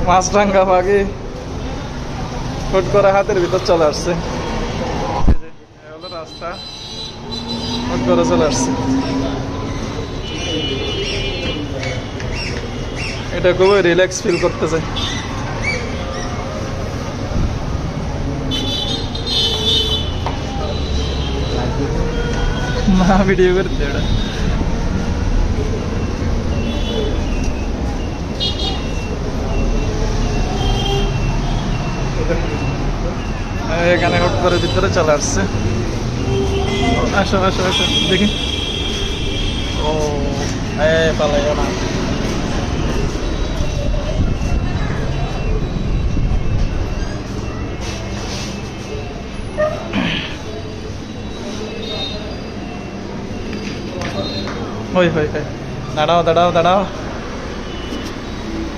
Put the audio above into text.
মাছরাঙ্গা পাখি হুট করে হাতের ভিতর চলে আসছে। এই হলো রাস্তা, হুট করে চলে আসছে। এটা খুবই রিল্যাক্স ফিল করতেছে। না ভিডিও করতে এটা এখানে হুট করে ভিতরে চলে আসছে। আসো আসো আসো দেখি। ও পালাইও না। ওই হই হই, দাঁড়াও দাঁড়াও দাঁড়াও।